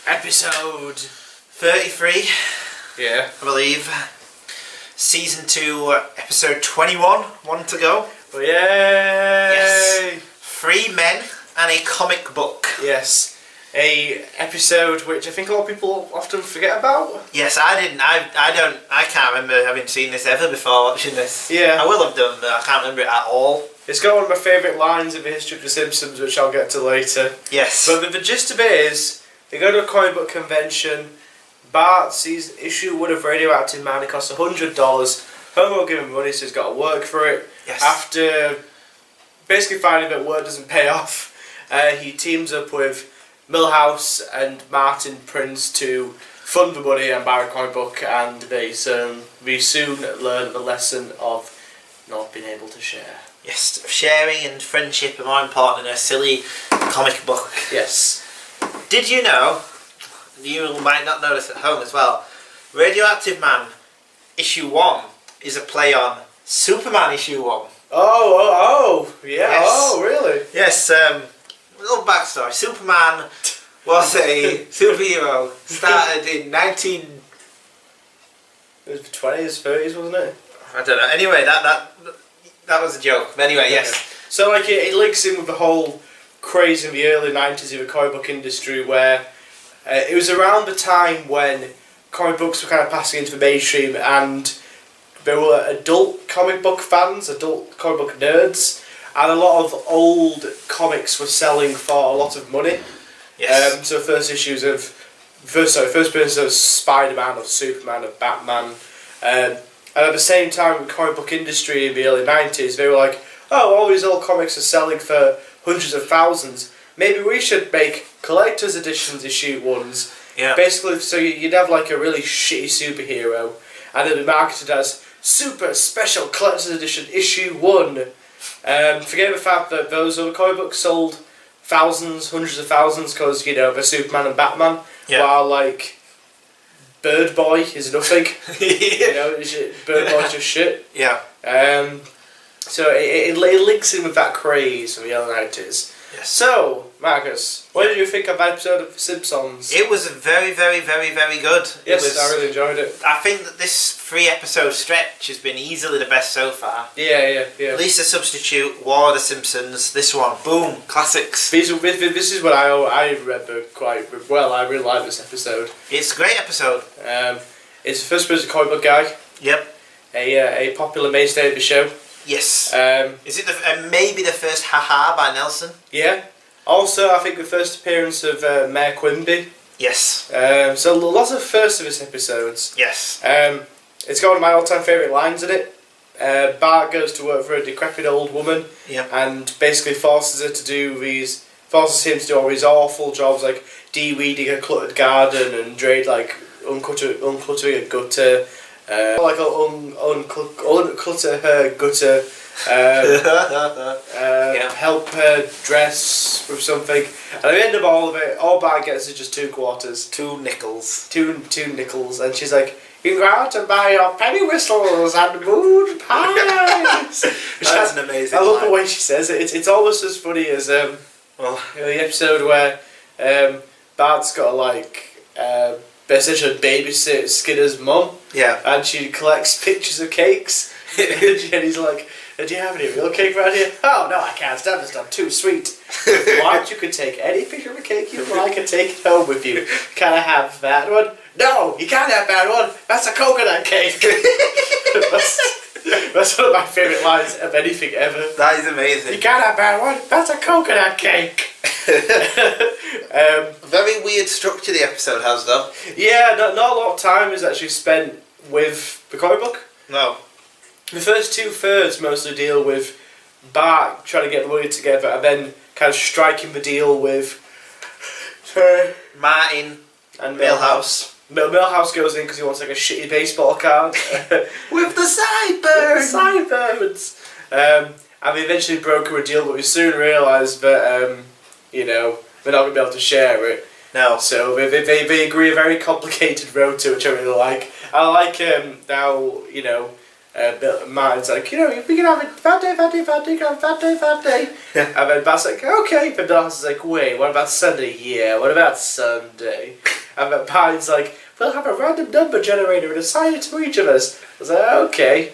Episode 33, Yeah. I believe. Season 2, episode 21, one to go. Oh, yay! Yes. 3 men and a comic book. Yes. A episode which I think a lot of people often forget about. Yes, I can't remember having seen this ever before watching this. Yeah. I will have done, but I can't remember it at all. It's got one of my favourite lines in the history of The Simpsons, which I'll get to later. Yes. But the gist of it is, they go to a comic book convention, Bart sees issue 1 of Radioactive Man, it costs $100, Homer will give him money so he's got to work for it. Yes. After basically finding that work doesn't pay off, he teams up with Milhouse and Martin Prince to fund the money and buy a comic book, and we soon learn the lesson of not being able to share. Yes, sharing and friendship are more important than a silly comic book. Yes. Did you know, you might not know this at home as well, Radioactive Man issue 1 is a play on Superman issue 1. Oh, yeah, Yes. oh, really? Yes, a little backstory. Superman was a superhero, started in It was the 20s, 30s, wasn't it? I don't know. Anyway, that was a joke. But anyway, yes. So like it links in with the whole craze in the early 90s of the comic book industry, where it was around the time when comic books were kind of passing into the mainstream, and there were adult comic book fans, adult comic book nerds, and a lot of old comics were selling for a lot of money. Yes. So first appearance of Spider-Man, of Superman, of Batman, and at the same time, the comic book industry in the early 90s, they were like, oh, all these old comics are selling for hundreds of thousands. Maybe we should make collector's editions issue 1s. Yeah. Basically, so you'd have like a really shitty superhero, and it'd be marketed as super special collector's edition issue 1. Forget the fact that those other comic books sold thousands, hundreds of thousands, because, you know, they're Superman and Batman, while like Bird Boy is nothing. You know, Bird Boy's just shit. Yeah. So it links in with that craze of the early 90s. Yes. So, Marcus, what did you think of that episode of The Simpsons? It was very, very, very, very good. Yes, I really enjoyed it. I think that this 3-episode stretch has been easily the best so far. Yeah. At least a substitute, War of the Simpsons, this one, boom, classics. This is what I remember quite well. I really like this episode. It's a great episode. It's the first person comic book guy. Yep. A popular mainstay of the show. Yes. Is it maybe the first haha by Nelson? Yeah. Also, I think the first appearance of Mayor Quimby. Yes. So lots of firsts of this episodes. Yes. It's got one of my all-time favourite lines in it. Bart goes to work for a decrepit old woman, and basically forces him to do all these awful jobs like de-weeding a cluttered garden and uncluttering a gutter. Unclutter her gutter, help her dress with something, and at the end of all of it, all Bart gets is just 2 quarters. 2 nickels. Two nickels, and she's like, you can go out and buy your penny whistles and moon pies. That's an amazing I love line. the way she says it. It's almost as funny as the episode where Bart's got to essentially babysit Skinner's mum. Yeah. And she collects pictures of cakes. And he's like, do you have any real cake around here? Oh, no, I can't stand this stuff. Too sweet. What? You can take any picture of a cake you like and take it home with you. Can I have that one? No, you can't have that one. That's a coconut cake. That's one of my favourite lines of anything ever. That is amazing. You can't have that one. That's a coconut cake. Very weird structure the episode has, though. Yeah, not a lot of time is actually spent with the comic book. No. The first 2/3 mostly deal with Bart trying to get the money together, and then kind of striking the deal with Martin and Milhouse. Milhouse goes in because he wants like a shitty baseball card with the sideburns. And they eventually broker a deal, but we soon realised that they're not going to be able to share it. No. So they agree a very complicated road to, which I really like. I like now Martin's like, you know, we can have a fat day, fat day, fat day, fat day. And then Bart's like, okay. But Darcy's like, wait, what about Sunday? Yeah, what about Sunday? And then Martin's like, we'll have a random number generator and assign it to each of us. I was like, okay.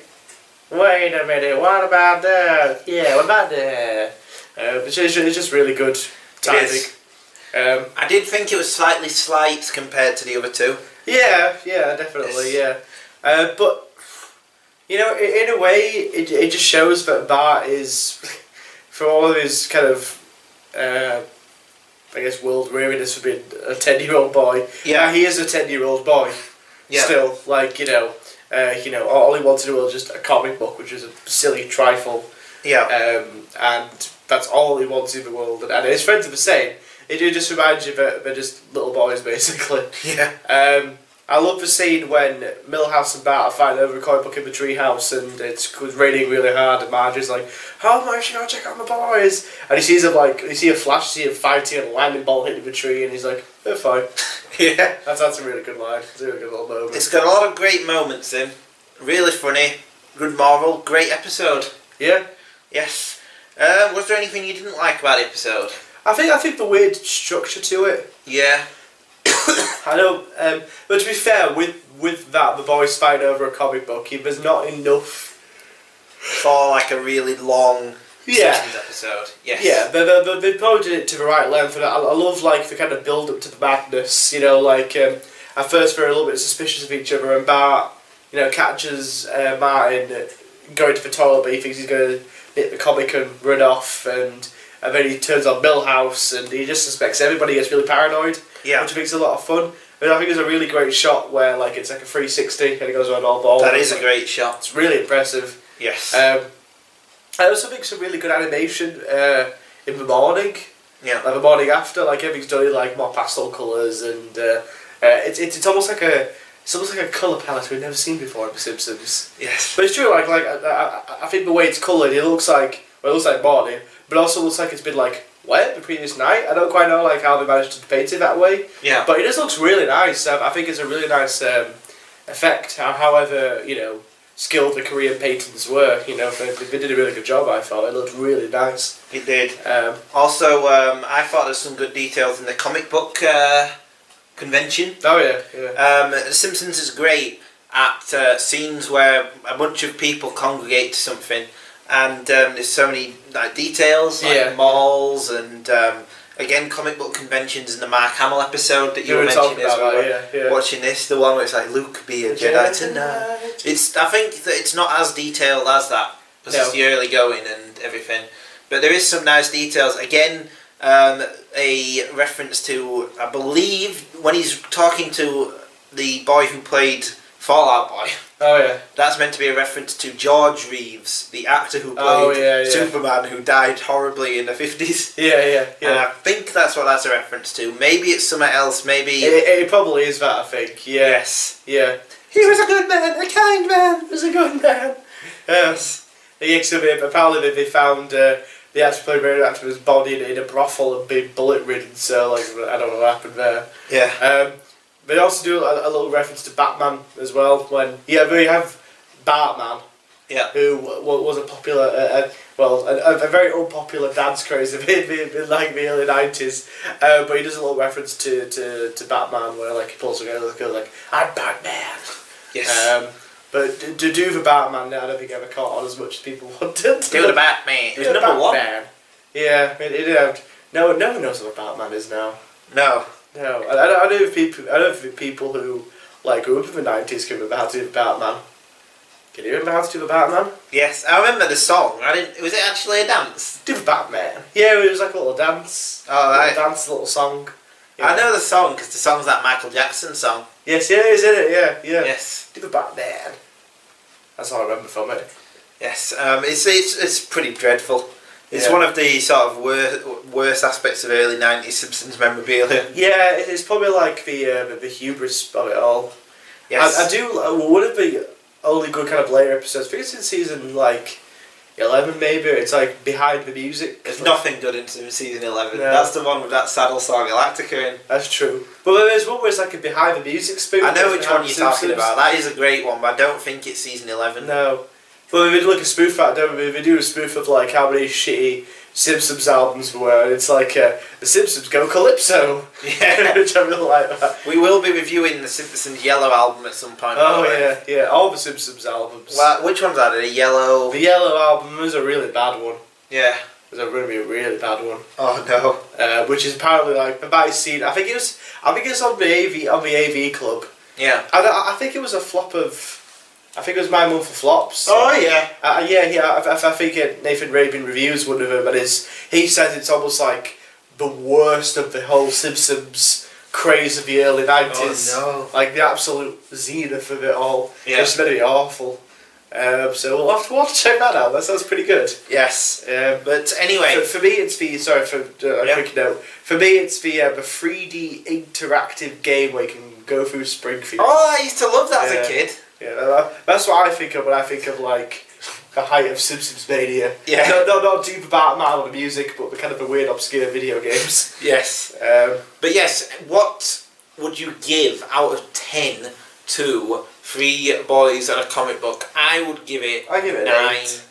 Wait a minute, what about that? Yeah, what about that? It's just really good timing. I did think it was slightly slight compared to the other two. Yeah, definitely, yeah. But, you know, in a way, it just shows that Bart is, for all of his kind of, I guess, world weariness for being a 10-year-old boy, he is a 10-year-old boy. Yeah. Still, like, you know, all he wanted was just a comic book, which is a silly trifle. Yeah. And that's all he wants in the world. And his friends are the same. It just reminds you that they're just little boys, basically. Yeah. I love the scene when Milhouse and Bart are fighting over a comic book in the treehouse, and it's raining really hard, and Marge's like, "How much should I check out my boys?" And he sees them you see a flash, see him fighting, and a lightning bolt hitting the tree, and he's like, "They're fine." Yeah, that's a really good line. It's a really good little moment. It's got a lot of great moments in. Really funny, good moral, great episode. Yeah. Yes. Was there anything you didn't like about the episode? I think the weird structure to it. Yeah. I know, but to be fair, with that, the boys fighting over a comic book, there's not enough for like a really long Simpsons episode. Yes. Yeah, they probably did it to the right length, and I love like the kind of build up to the madness. You know, like at first they're a little bit suspicious of each other, and Bart, you know, catches Martin going to the toilet, but he thinks he's going to nip the comic and run off, and then he turns on Milhouse, and he just suspects everybody. Gets really paranoid. Yeah. Which makes it a lot of fun. And I think it's a really great shot where like it's like a 360 and it goes around all balls. That is a great shot. It's really impressive. Yes. I also think some really good animation in the morning. Yeah. Like the morning after, like everything's done in like more pastel colours, and it's almost like a colour palette we've never seen before in The Simpsons. Yes. But it's true. Like I think the way it's coloured, it looks like morning, but also looks like it's been like wet the previous night. I don't quite know like how they managed to paint it that way. Yeah. But it just looks really nice. I think it's a really nice effect. However, you know, skilled the Korean paintings were, you know, they did a really good job. I thought it looked really nice. It did. Also, I thought there's some good details in the comic book convention. Oh yeah. The Simpsons is great at scenes where a bunch of people congregate to something. And there's so many like details, like malls, and again comic book conventions in the Mark Hamill episode that you were mentioning as well. Watching this, the one where it's like Luke be a Jedi tonight. I think that it's not as detailed as that because it's the early going and everything, but there is some nice details. Again, a reference to, I believe, when he's talking to the boy who played Fallout Boy. Oh yeah. That's meant to be a reference to George Reeves, the actor who played Superman, who died horribly in the 50s. Yeah. And I think that's what that's a reference to. Maybe it's something else, maybe... It probably is that, I think. Yeah. Yes. Yeah. He was a good man, a kind man. He was a good man. Yes. Apparently they found the actor played the actor's body in a brothel and being bullet ridden, so like, I don't know what happened there. Yeah. They also do a little reference to Batman as well. When we have Batman, who was a popular, a very unpopular dance craze in like the early 90s. But he does a little reference to Batman where like he pulls together like I'm Batman. Yes. But to do the Batman, I don't think ever caught on as much as people wanted. Do the Batman. It was number one. Yeah, no one knows what Batman is now. No. No, I don't think people who like grew up in the 90s can remember how to do the Batman. Can you remember how to do the Batman? Yes, I remember the song. Was it actually a dance? Do the Batman. Yeah, it was like a little dance. Oh, right. A little song. Yeah. I know the song because the song's that Michael Jackson song. Yes, yeah, is it? Yeah. Yes. Do the Batman. That's all I remember from it. Yes, it's pretty dreadful. It's one of the sort of worst aspects of early 90s Simpsons memorabilia. Yeah, it's probably like the hubris of it all. Yes. I do, one of the only good kind of later episodes, I think it's in season like 11 maybe, it's like Behind the Music. There's nothing good in season 11. No. That's the one with that Saddle Star Galactica in. That's true. But there's one where it's like a Behind the Music spoof. I know which one you're talking about. That is a great one, but I don't think it's season 11. No. Well, we did like a spoof at, don't we? We do a spoof of like how many shitty Simpsons albums there were, and it's like the Simpsons go Calypso. Yeah, which I really like that. We will be reviewing the Simpsons Yellow album at some point. Oh yeah, all the Simpsons albums. Well, which one's that? The Yellow. The Yellow album was a really bad one. Yeah, it was going to be a really bad one. Oh no. Which is apparently like about seen. I think it was on the AV Club. Yeah. I think it was a flop of. I think it was my month for flops. Oh yeah. I think Nathan Rabin reviews one of them, and he says it's almost like the worst of the whole Simpsons craze of the early 90s. Oh no. Like the absolute zenith of it all. Yeah. It's meant to be awful. So we'll have to check that out. That sounds pretty good. Yes. But anyway, for me it's the quick note. For me it's the 3D interactive game where you can go through Springfield. Oh, I used to love that as a kid. Yeah, that's what I think of when I think of like the height of Simpsons mania. Yeah. No, not deep about the music, but the kind of the weird, obscure video games. Yes. But yes, what would you give out of 10 to 3 Boys and a Comic Book? I would give it. I give it 9. 8.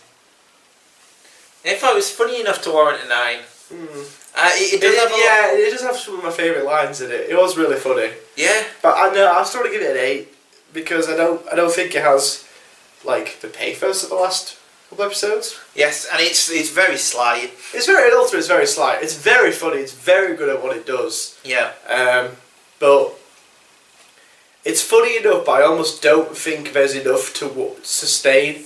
If I was funny enough to warrant a 9. It does have some of my favourite lines in it. It was really funny. Yeah. But I'll still give it an 8 because I don't think it has like the pathos of the last couple episodes. Yes, and it's very sly. It's very slight. It's very funny. It's very good at what it does. Yeah. But it's funny enough, but I almost don't think there's enough to sustain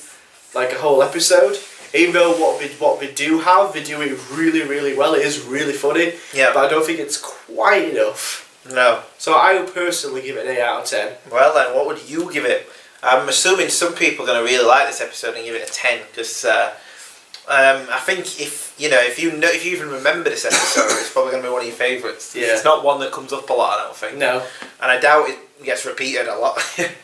like a whole episode. Even though what we do have, they do it really, really well. It is really funny. Yeah. But I don't think it's quite enough. No. So I would personally give it an 8 out of 10. Well then, what would you give it? I'm assuming some people are going to really like this episode and give it a 10 because I think if you even remember this episode, it's probably going to be one of your favourites. Yeah. It's not one that comes up a lot, I don't think. No. And I doubt it gets repeated a lot.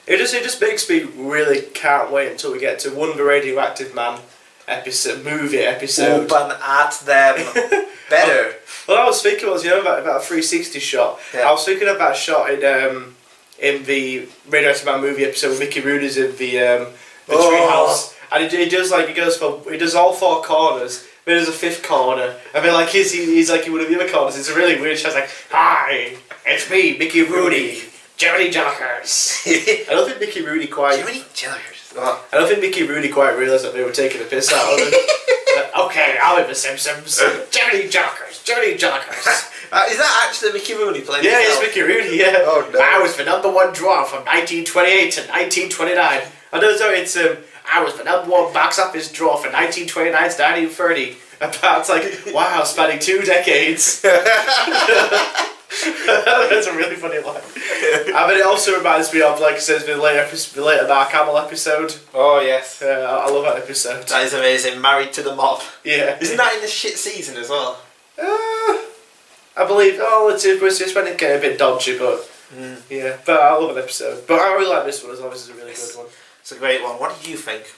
It just makes me really can't wait until we get to one the Radioactive Man movie episode. Open at them. Better. Well, I was thinking about a 360 shot. Yeah. I was thinking of that shot in the Radioactive Man movie episode with Mickey Rooney's in the treehouse, and he does all 4 corners. But there's a 5th corner. I mean, like he's like in one of the other corners. It's a really weird shot. It's like, hi, it's me, Mickey Rooney, Jiminy Jokers. I don't think Mickey Rooney quite. Jiminy Jokers. I don't think Mickey Rooney quite realised that they were taking a piss out of him. Okay, I'm in the Simpsons. Jiminy Jokers, Jiminy Jokers. Is that actually Mickey Rooney playing? Yeah, it's Mickey Rooney. Yeah. Oh no. I was the #1 draw from 1928 to 1929. Oh no, sorry, it's I was the #1 box office draw from 1929 to 1930. It's like, wow, spanning 2 decades. That's a really funny line. I mean, it also reminds me of, like it says, the later Mark Hamill episode. Oh yes. I love that episode. That is amazing. Married to the Mob. Yeah. Isn't that in the shit season as well? I believe. Oh, it's when it get a bit dodgy, but yeah. But I love an episode. But I really like this one as well. This is a really good one. It's a great one. What did you think?